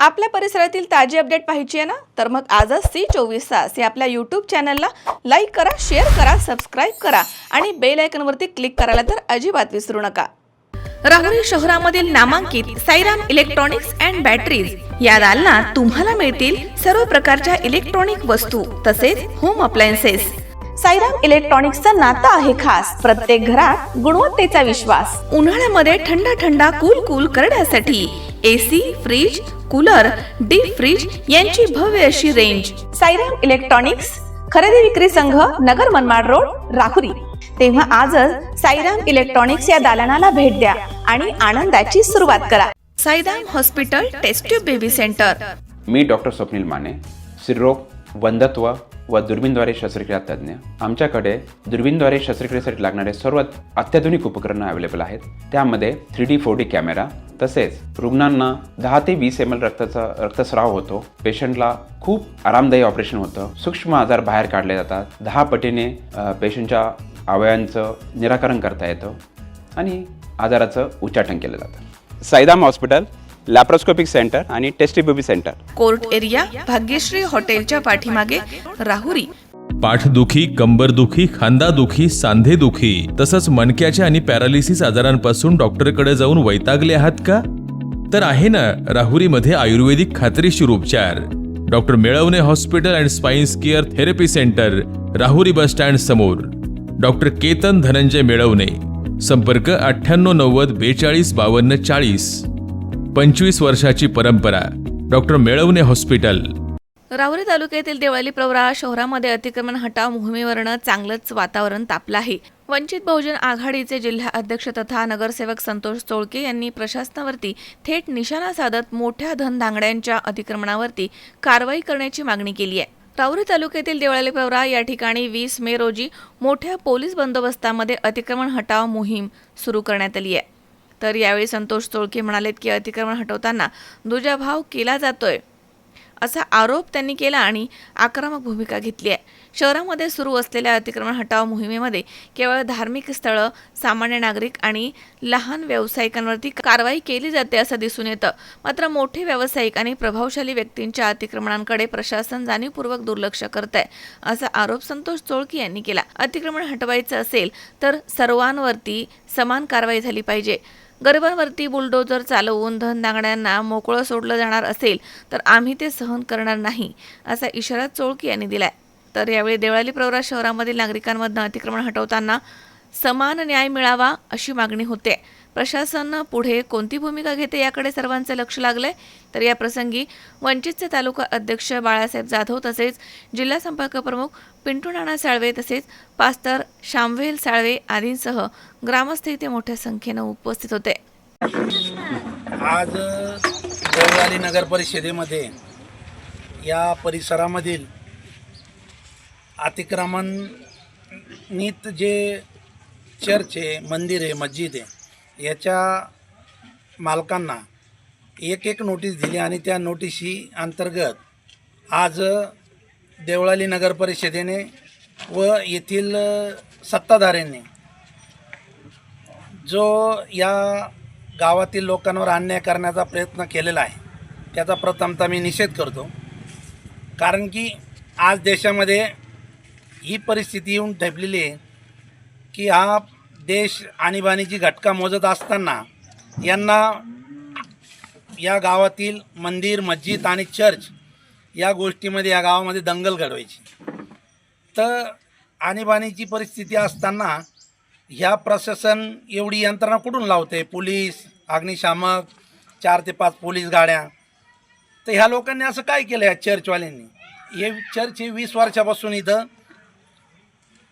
आपल्या परिसरातील ताजी अपडेट पाहिजे आहे ना, तर मग आजच C24 तास या आपल्या यूट्यूब चॅनलला लाईक करा, शेअर करा, सबस्क्राईब करा आणि बेल आयकॉनवरती क्लिक करायला तर अजिबात विसरू नका. राहुरी शहरामधील नामांकित साईराम इलेक्ट्रॉनिक्स अँड बॅटरीज या दालनात तुम्हाला मिळतील सर्व प्रकारच्या इलेक्ट्रॉनिक वस्तू तसेच होम अप्लायन्सेस. साईराम इलेक्ट्रॉनिक्सचं नातं आहे खास. प्रत्येक घरात गुणवत्तेचा विश्वास. उन्हाळ्यामध्ये थंड थंड कूल करण्यासाठी AC, fridge, cooler, deep freeze यांची भव्य अशी रेंज. साईराम इलेक्ट्रॉनिक्स खरेदी विक्री संघ, नगर मनमाड रोड, राहुरी. तेव्हा आजच साईराम इलेक्ट्रॉनिक्स या दालनाला भेट द्या आणि आनंदाची सुरुवात करा. Sairam hospital test tube baby centre. मी डॉक्टर स्वप्नील माने, स्त्रीरोग, वंध्यत्व व दुर्बीणद्वारे शस्त्रक्रिया तज्ज्ञ. आमच्याकडे दुर्बीणद्वारे शस्त्रक्रियेसाठी लागणारे सर्व अत्याधुनिक उपकरणं अवेलेबल आहेत. त्यामध्ये 3D 4D कॅमेरा, तसेच रुग्णांना 10 ते 20 ml रक्तस्राव होतो. पेशंटला खूप आरामदायी ऑपरेशन होतं. सूक्ष्म आजार बाहेर काढले जातात. 10 पटीने पेशंटच्या अवयवांचं निराकरण करता येतं आणि आजाराचं उच्चाटन केलं जातं. साईराम हॉस्पिटल, लॅप्रोस्कोपिक सेंटर आणि test baby centre, court area, Bhagyashree हॉटेलच्या पाठीमागे, राहुरी. पाठदुखी, कंबरदुखी, खांदादुखी, सांधेदुखी तसंच मणक्याच्या आणि पॅरालिसिस आजारांपासून डॉक्टरकडे जाऊन वैतागले आहात का? तर आहे ना राहुरीमध्ये आयुर्वेदिक खात्रीशीर उपचार. Doctor Melavane hospital and spines care therapy centre, Rahuri bus stand समोर. डॉक्टर केतन धनंजय मेळवणे. संपर्क 9890 42 52 40. 25 वर्षाची परंपरा. Doctor Melavane hospital. राहुरी तालुक्यातील देवळाली प्रवरा शहरामध्ये अतिक्रमण हटाव मोहिमेवरनं चांगलंच वातावरण तापलं आहे. वंचित बहुजन आघाडीचे जिल्हा अध्यक्ष तथा नगरसेवक संतोष चोळके यांनी प्रशासनावरती थेट निशाणा साधत मोठ्या धनदांगड्यांच्या अतिक्रमणावरती कारवाई करण्याची मागणी केली आहे. राहुरी तालुक्यातील देवळाली प्रवरा या ठिकाणी 20 मे रोजी मोठ्या पोलीस बंदोबस्तामध्ये अतिक्रमण हटाव मोहीम सुरू करण्यात आली आहे. तर यावेळी संतोष चोळके म्हणालेत की अतिक्रमण हटवताना दुजाभाव केला जातोय असा आरोप त्यांनी केला आणि आक्रमक भूमिका घेतली आहे. शहरामध्ये सुरू असलेल्या अतिक्रमण हटाव मोहिमेमध्ये केवळ धार्मिक स्थळं, सामान्य नागरिक आणि लहान व्यावसायिकांवरती कारवाई केली जाते असं दिसून येतं. मात्र मोठे व्यावसायिक आणि प्रभावशाली व्यक्तींच्या अतिक्रमणांकडे प्रशासन जाणीवपूर्वक दुर्लक्ष करत आहे असा आरोप संतोष चोळके यांनी केला. अतिक्रमण हटवायचं असेल तर सर्वांवरती समान कारवाई झाली पाहिजे. गरिबांवरती बुलडोजर चालवून धनदांगड्यांना मोकळं सोडलं जाणार असेल तर आम्ही ते सहन करणार नाही असा इशारा चोळके यांनी दिलाय. तर यावेळी देवळाली प्रवरा शहरामधील नागरिकांमधून अतिक्रमण हटवताना समान न्याय मिळावा अशी मागणी होते. प्रशासन पुढे कोणती भूमिका घेते याकडे सर्वांचं लक्ष लागलंय. तर या प्रसंगी वंचितचे तालुका अध्यक्ष बाळासाहेब जाधव तसेच जिल्हा संपर्क प्रमुख पिंटू नाना साळवे तसेच पास्टर शामवेल साळवे आदींसह ग्रामस्थ इथे मोठ्या संख्येनं उपस्थित होते. आज देवळाली नगर परिषदेमध्ये या परिसरामधील अतिक्रमणित जे चर्च आहे, मंदिर आहे, मस्जिद आहे याच्या मालकांना एक नोटीस दिली आणि त्या नोटिशी अंतर्गत आज देवळाली नगर परिषदेने व येथील सत्ताधाऱ्यांनी जो या गावातील लोकांवर अन्याय करण्याचा प्रयत्न केलेला आहे त्याचा प्रथमतः मी निषेध करतो. कारण की आज देशामध्ये ही परिस्थिती येऊन ठेपलेली आहे की हा देश आणीबाणीची घटका मोजत असताना यांना या गावातील मंदिर, मस्जिद आणि चर्च या गोष्टीमध्ये या गावामध्ये दंगल घडवायची. तर आणीबाणीची परिस्थिती असताना ह्या प्रशासन एवढी यंत्रणा कुठून लावते? पोलीस, अग्निशामक, 4 ते 5 पोलीस गाड्या. तर ह्या लोकांनी असं काय केलं या चर्चवाल्यांनी? हे चर्च हे 20 वर्षापासून इथं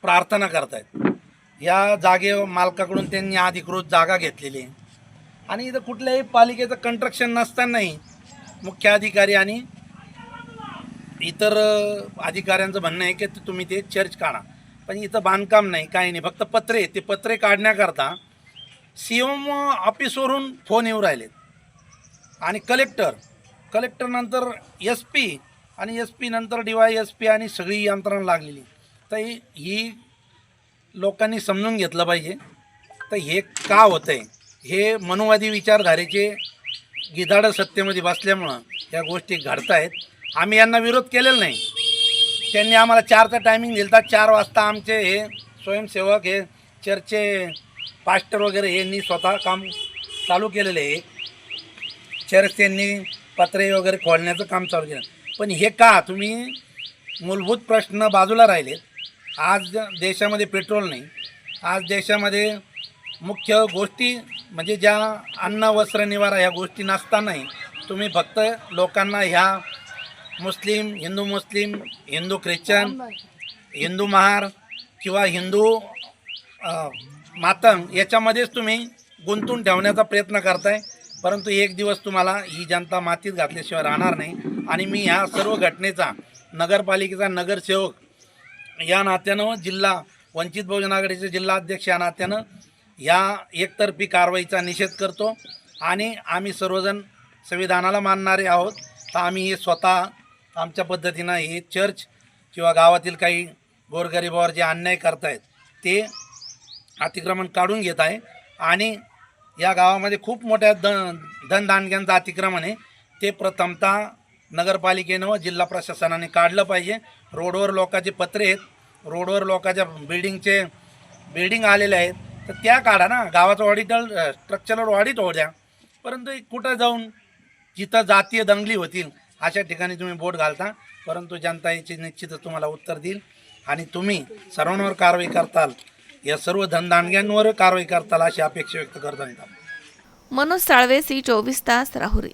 प्रार्थना करत आहेत. या जागे मालकाकडून त्यांनी अधिकृत जागा घेतलेली आहे आणि इथं कुठल्याही पालिकेचं कंस्ट्रक्शन नसतानाही मुख्य अधिकारी आणि इतर अधिकाऱ्यांचं म्हणणं आहे की तुम्ही ते चर्च काढा. पण इथं बांधकाम नाही, काही नाही, फक्त पत्रे. ते पत्रे काढण्याकरता CM ऑफिसवरून फोन येऊ राहिलेत आणि कलेक्टर नंतर SP आणि SP नंतर DYSP आणि सगळी यंत्रणा लागलेली. तर ही लोकांनी समजून घेतलं पाहिजे. तर हे का होतं आहे? हे मनुवादी विचारधारेचे गिधाडं सत्तेमध्ये बसल्यामुळं या गोष्टी घडत आहेत. आम्ही यांना विरोध केलेला नाही. त्यांनी आम्हाला 4चा टायमिंग दिला. 4 वाजता आमचे हे स्वयंसेवक हे चर्चचे पास्टर वगैरे यांनी स्वतः काम चालू केलेलं आहे. चर्च त्यांनी पत्रे वगैरे खोलण्याचं काम चालू केलं. पण हे का तुम्ही मूलभूत प्रश्न बाजूला राहिलेत. आज देशामध्ये पेट्रोल नाही. आज देशामध्ये मुख्य गोष्टी म्हणजे ज्या अन्न वस्त्र निवारा ह्या गोष्टी नसतानाही तुम्ही फक्त लोकांना ह्या मुस्लिम हिंदू ख्रिश्चन हिंदू महार किंवा हिंदू मातंग याच्यामध्येच तुम्ही गुंतून ठेवण्याचा प्रयत्न करताय. परंतु एक दिवस तुम्हाला ही जनता मातीत घातल्याशिवाय राहणार नाही. आणि मी ह्या सर्व घटनेचा नगरपालिकेचा नगरसेवक या नात्यानं जिल्हा वंचित बहुजन आघाडीचे जिल्हा अध्यक्ष या नात्यानं या एकतर्फी कारवाईचा निषेध करतो. आणि आम्ही सर्वजण संविधानाला मानणारे आहोत. तर आम्ही हे स्वतः आमच्या पद्धतीनं हे चर्च किंवा गावातील काही गोरगरिबावर जे अन्याय करतायत ते अतिक्रमण काढून घेत आहे. आणि या गावामध्ये खूप मोठ्या धनदांडग्यांचं अतिक्रमण आहे. ते प्रथमतः नगरपालिकेनं व जिल्हा प्रशासनाने काढलं पाहिजे. रोडवर लोकांचे पत्रे आहेत, रोडवर लोकांच्या बिल्डिंग आलेल्या आहेत, तर त्या काढा ना. गावाचं ऑडिटर स्ट्रक्चरल ऑडिट होऊ द्या. परंतु कुठं जाऊन जिथं जातीय दंगली होतील अशा ठिकाणी तुम्ही बोट घालता. परंतु जनता याची निश्चितच तुम्हाला उत्तर देईल आणि तुम्ही सर्वांवर कारवाई करताल, या सर्व धनदांडग्यांवर कारवाई करताल अशी अपेक्षा व्यक्त करता. मनोज साळवे, C24 तास, राहुरी.